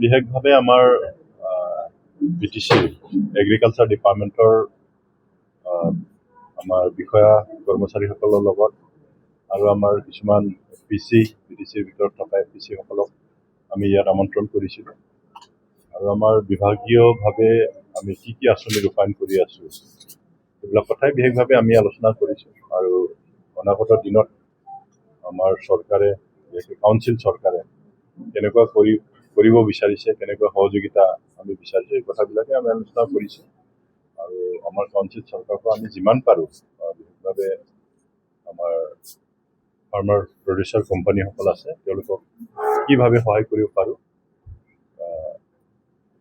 বিশেষভাৱে আমাৰ BTC agriculture ডিপাৰ্টমেণ্টৰ আমাৰ বিষয়া কৰ্মচাৰীসকলৰ লগত আৰু আমাৰ কিছুমান BTCৰ ভিতৰত থকা FPC-সকলক আমি ইয়াত আমন্ত্ৰণ কৰিছিলোঁ আৰু আমাৰ বিভাগীয়ভাৱে আমি কি আঁচনি ৰূপায়ণ কৰি আছোঁ এইবিলাক কথাই বিশেষভাৱে আমি আলোচনা কৰিছোঁ আৰু অনাগত দিনত আমাৰ চৰকাৰে কাউন্সিল চৰকাৰে কেনেকুৱা কৰিব বিচাৰিছে, কেনেকুৱা সহযোগিতা আমি বিচাৰিছোঁ, এই কথাবিলাকে আমি আলোচনা কৰিছোঁ আৰু আমাৰ কাউন্সিল চৰকাৰৰ পৰা আমি যিমান পাৰোঁ বিশেষভাৱে আমাৰ ফাৰ্মাৰ প্ৰডিউচাৰ কোম্পানীসকল আছে তেওঁলোকক কিভাৱে সহায় কৰিব পাৰোঁ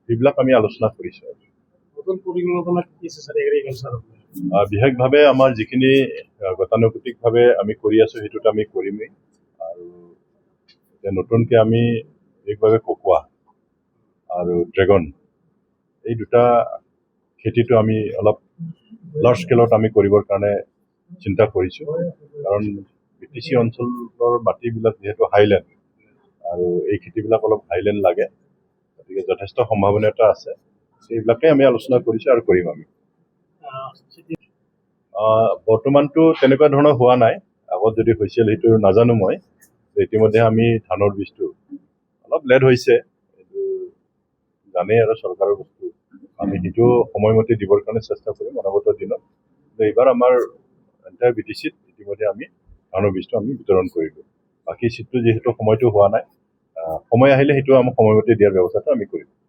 সেইবিলাক আমি আলোচনা কৰিছোঁ। বিশেষভাৱে আমাৰ যিখিনি গতানুগতিকভাৱে আমি কৰি আছোঁ সেইটোত আমি কৰিমেই আৰু এতিয়া নতুনকৈ আমি বিশেষভাৱে ককোৱা আৰু ড্ৰেগন এই দুটা খেতিটো আমি অলপ লাৰ্জ স্কেলত আমি কৰিবৰ কাৰণে চিন্তা কৰিছোঁ কাৰণ BTC অঞ্চলৰ মাটিবিলাক যিহেতু হাইলেণ্ড আৰু এই খেতিবিলাক অলপ হাইলেণ্ড লাগে গতিকে যথেষ্ট সম্ভাৱনীয়তা আছে সেইবিলাকে আমি আলোচনা কৰিছোঁ আৰু কৰিম আমি। বৰ্তমানটো তেনেকুৱা ধৰণৰ হোৱা নাই, আগত যদি হৈছিল সেইটো নাজানো মই। ইতিমধ্যে আমি ধানৰ বীজটো অলপ লেট হৈছে, এইটো জানেই আৰু চৰকাৰৰ বস্তু আমি সেইটো সময়মতে দিবৰ কাৰণে চেষ্টা কৰিম অনাগত দিনত। এইবাৰ আমাৰ এণ্টায়াৰ BTCত ইতিমধ্যে আমি ধানৰ বীজটো আমি বিতৰণ কৰিলোঁ। বাকী চিটটো যিহেতু সময়টো হোৱা নাই, সময় আহিলে সেইটো আমাক সময়মতে দিয়াৰ ব্যৱস্থাটো আমি কৰিম।